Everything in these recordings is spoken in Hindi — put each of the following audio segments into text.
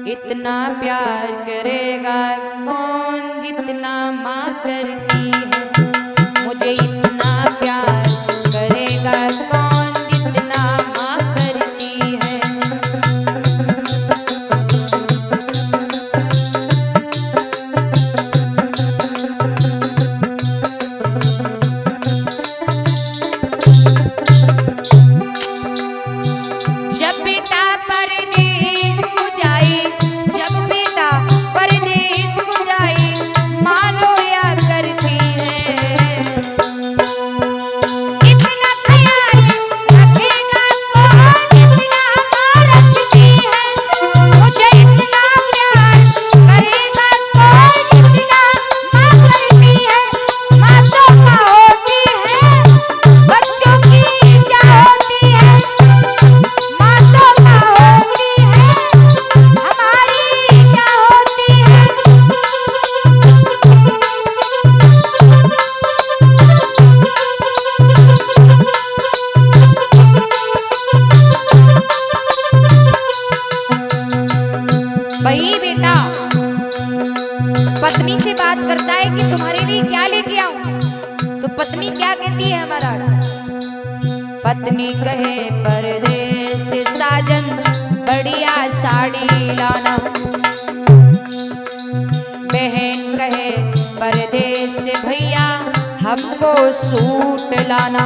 इतना प्यार करेगा कौन जितना माँ करती है। मुझे इतना प्यार करेगा कौन जितना माँ करती है। जब बेटा परदेश को जाए, जब बेटा परदेश को जाए, माँ रोया करती है। इतना ख्याल रखेगा कौन जितना माँ रखती है। मुझे इतना प्यार करेगा कौन जितना माँ करती है। माँ तो माँ होती है, बच्चों की क्या होती है। माँ तो माँ होती है, हमारी क्या होती है। वही बेटा पत्नी से बात करता है कि तुम्हारे लिए क्या लेके आऊं। तो पत्नी क्या कहती है हमारा। पत्नी कहे परदेस से साजन बढ़िया साड़ी लाना। बहन कहे परदेस से भैया हमको सूट लाना।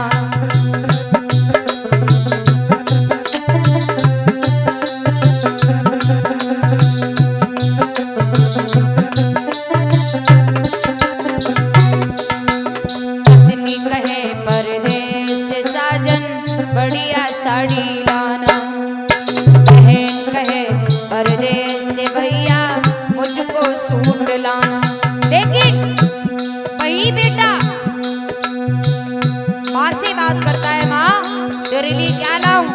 पत्नी कहे परदेस से साजन बढ़िया साड़ी लाना। बहन कहे परदेस से भैया मुझको सूट लाना। लेकिन वही बेटा माँ से बात करता है, माँ तेरे लिए क्या लाऊं।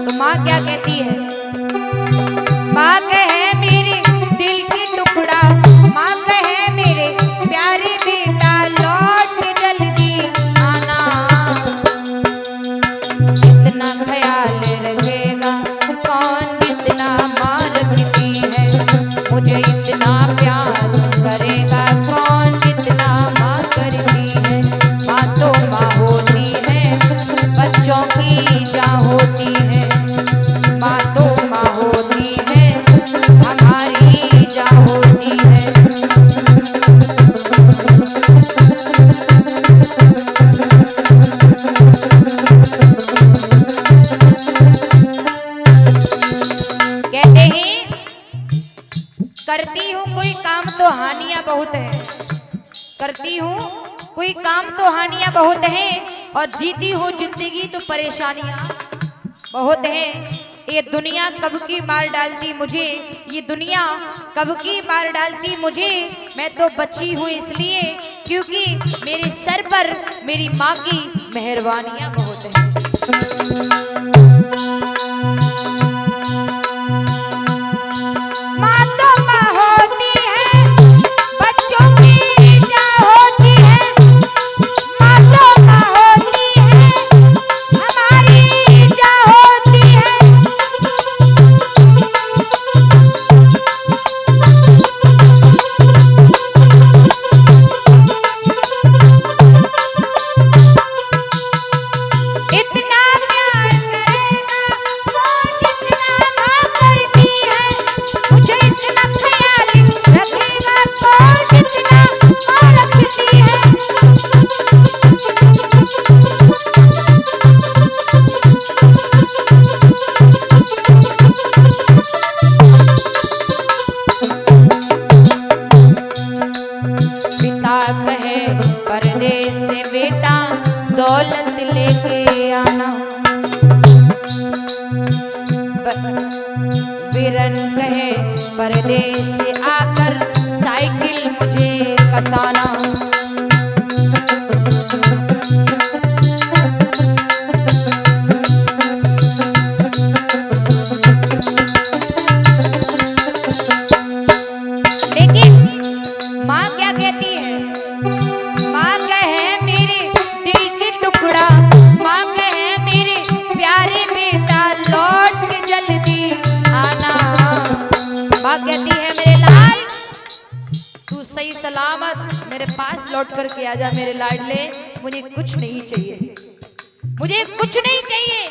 तो माँ क्या कहती है। माँ कहे मेरे दिल की टुकड़ा, माँ कहे मेरे प्यारे बेटा लौट जल्दी आना। इतना ख्याल रखेगा कौन जितना माँ रखती है। मुझे इतना प्यार करेगा कौन जितना माँ करती है। माँ तो माँ होती है, बच्चों की जा होती है। माँ तो माँ होती है, हमारी जा होती है। कहते हैं करती हूँ कोई काम तो हानियां बहुत है। करती हूँ कोई काम तो हानियां बहुत है, और जीती हूँ जिंदगी तो परेशानियां बहुत है। ये दुनिया कब की मार डालती मुझे, ये दुनिया कब की मार डालती मुझे। मैं तो बची हूँ इसलिए क्योंकि मेरे सर पर मेरी माँ की मेहरबानियां बहुत है। माँ तो माँ होती है, बच्चों की क्या होती है। माँ तो माँ होती है, हमारी क्या होती है। इतना प्यार करेगा कौन जितना माँ करती है। मुझे इतना ख्याल रखेगा कौन जितना माँ रखती है। पिता कहे परदेस से बेटा दौलत लेके आना। वीरन कहे परदेस से आकर साइकिल मुझे कसाना। लेकिन माँ क्या कहती है। माँ कहे मेरे दिल के टुकड़ा, माँ कहे मेरे प्यारे बेटा लौट के जल्दी आना। माँ कहती है मेरे लाल तू सही सलामत मेरे पास लौट करके आ जा मेरे लाडले, मुझे कुछ नहीं चाहिए, मुझे कुछ नहीं चाहिए।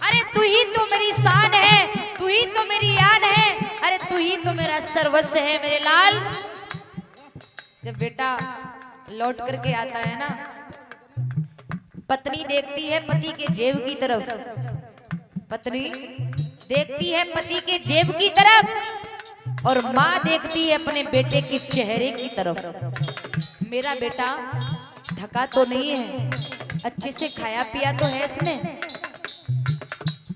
अरे तू ही तो मेरी शान है, तू ही तो मेरी याद है, अरे तू ही तो मेरा सर्वस्व है मेरे लाल। जब बेटा लौट करके आता है ना, पत्नी देखती है पति के जेब की तरफ, पत्नी देखती है पति के जेब की तरफ और माँ देखती है अपने बेटे के चेहरे की तरफ। मेरा बेटा थका तो नहीं है, अच्छे से खाया पिया तो है इसने।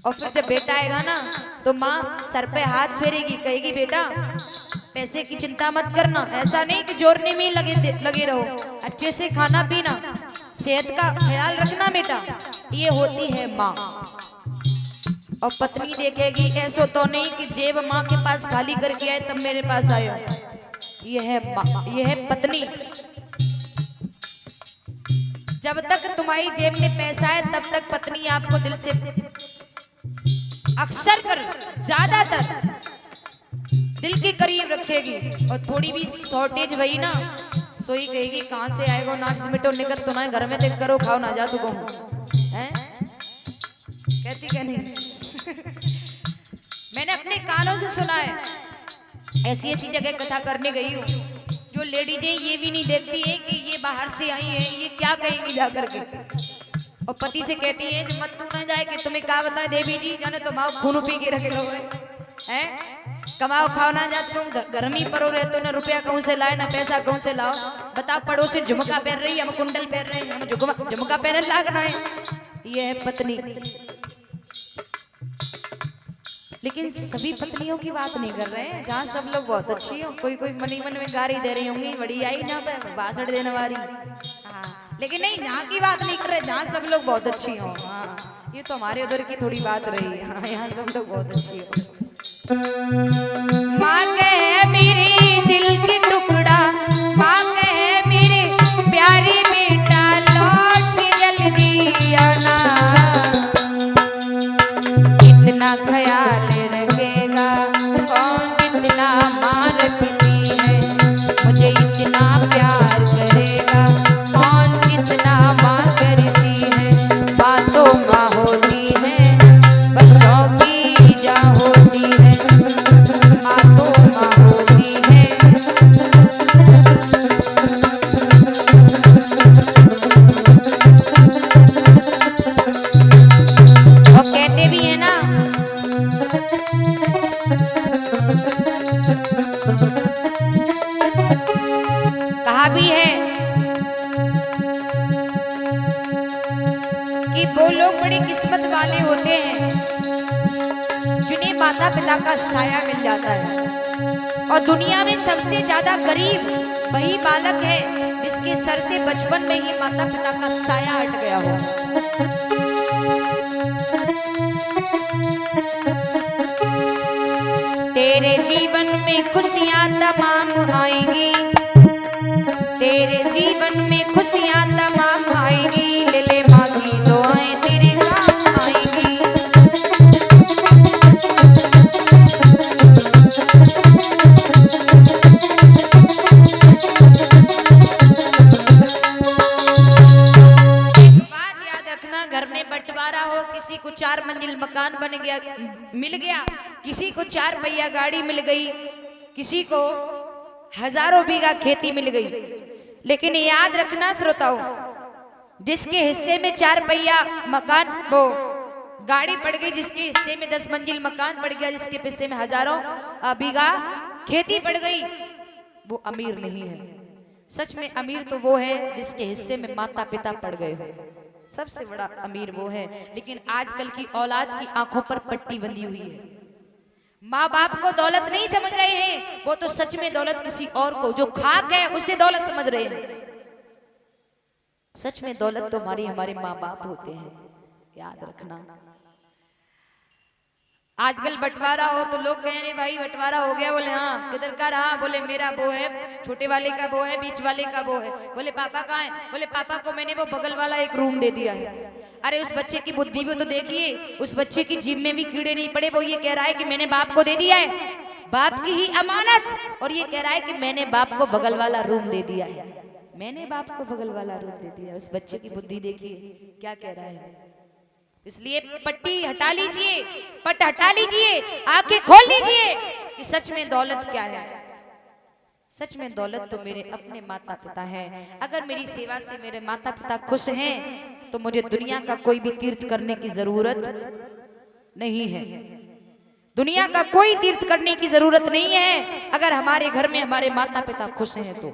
और फिर जब बेटा आएगा ना तो माँ सर पे हाथ फेरेगी, कहेगी बेटा पैसे की चिंता मत करना, ऐसा नहीं कि जोरने में लगे रहो, अच्छे से खाना पीना, सेहत का ख्याल रखना बेटा। ये होती है माँ। और पत्नी देखेगी ऐसा तो नहीं कि जेब माँ के पास खाली करके आए तब मेरे पास आयो। ये है माँ, ये है पत्नी। जब तक तुम्हारी जेब में पैसा है तब तक पत्नी आपको दिल से अक्सर कर ज्यादातर दिल के करीब रखेगी। और थोड़ी भी शॉर्टेज वही ना सोई कहेगी कहां से आएगा नाच मिटो निकल तो ना घर में देख करो खाओ ना जा तू हैं कहती क्या नहीं। मैंने अपने कानों से सुना है, ऐसी ऐसी जगह कथा करने गई हूँ, जो लेडीज है ये भी नहीं देखती है कि ये बाहर से आई है, ये क्या कहेंगी जाकर के। और पति से कहती है कि मत तू ना जाए कि तुम्हें क्या बताए देवी जी जाने तो माओ खून पी के रखे लोग हैं, कमाओ खाओ ना जा तुम गर्मी परो रहे तो ना रुपया कहूँ से लाए ना पैसा कहूँ से लाओ। बताओ पड़ोसी झुमका पहन रही है, हम कुंडल पहन रहे हैं, हम झुमका पहन लागना है। ये है पत्नी। लेकिन सभी पत्नियों की बात नहीं कर रहे हैं, जहाँ सब लोग बहुत अच्छी हो, कोई कोई मनी मन में गारी दे रही होंगी बड़ी आई ना बासड़ देने वाली, हाँ। लेकिन नहीं यहाँ की बात नहीं कर रहे, जहाँ सब लोग बहुत अच्छी हो। हाँ ये तो हमारे उधर की थोड़ी बात रही है। हाँ यहाँ सब लोग बहुत अच्छी हो। माँ कहे मेरी दिल की टुकड़ा, माँ कहे मेरी प्यारी बेटा लौट के जल्दी आना, इतना ख्याल रखेगा कौन कितना मार पीती है, मुझे इतना प्यार करेगा कौन कितना मार करती है। बातों माँ होती है बच्चों की जा होती है, बातों माँ होती है। और कहते भी है ना कहा भी है कि वो लोग बड़ी किस्मत वाले होते हैं जिन्हें माता पिता का साया मिल जाता है। और दुनिया में सबसे ज्यादा गरीब वही बालक है जिसके सर से बचपन में ही माता पिता का साया हट गया हो। तेरे जीवन में खुशियां तमाम आएंगी, तेरे जीवन में खुशियां तमाम आएंगी, ले ले माँ की दुआएं तेरे काम आएंगी। बात याद रखना, घर में बंटवारा हो, किसी को 4 मंजिल मकान बन गया मिल गया, किसी को 4 पहिया गाड़ी मिल गई, किसी को हजारों बीघा खेती मिल गई, लेकिन याद रखना श्रोताओं, जिसके हिस्से में 4 पहिया मकान वो गाड़ी पड़ गई, जिसके हिस्से में 10 मंजिल मकान पड़ गया, जिसके हिस्से में हजारों बीघा खेती पड़ गई, वो अमीर नहीं है। सच में अमीर तो वो है जिसके हिस्से में माता पिता पड़ गए हो, सबसे बड़ा अमीर वो है। लेकिन आजकल की औलाद की आंखों पर पट्टी बंधी हुई है, माँ बाप को दौलत नहीं समझ रहे हैं, वो तो सच में दौलत किसी और को जो खाक है उसे दौलत समझ रहे हैं। सच में दौलत तो हमारे माँ बाप होते हैं, याद रखना। आजकल बंटवारा हो तो लोग कह रहे भाई बंटवारा हो गया, बोले हाँ किधर का रहा, बोले मेरा वो है, छोटे वाले का वो है, बीच वाले का वो है। बोले पापा कहाँ है, बोले पापा को मैंने वो बगल वाला एक रूम दे दिया है। अरे उस बच्चे की बुद्धि भी तो देखिए, उस बच्चे की जीभ में भी कीड़े नहीं पड़े, वो ये कह रहा है कि मैंने बाप को दे दिया है, बाप की ही अमानत, और ये कह रहा है कि मैंने बाप को बगल वाला रूम दे दिया है, मैंने बाप को बगल वाला रूम दे दिया। उस बच्चे की बुद्धि देखिए क्या कह रहा है। इसलिए पट्टी हटा लीजिए, पट हटा लीजिए, आंखें खोल लीजिए कि सच में दौलत क्या है। सच में दौलत तो मेरे अपने माता पिता हैं। अगर मेरी सेवा से मेरे माता पिता खुश हैं तो मुझे दुनिया का कोई भी तीर्थ करने की जरूरत नहीं है। दुनिया का कोई तीर्थ करने की जरूरत नहीं है अगर हमारे घर में हमारे माता पिता खुश हैं तो।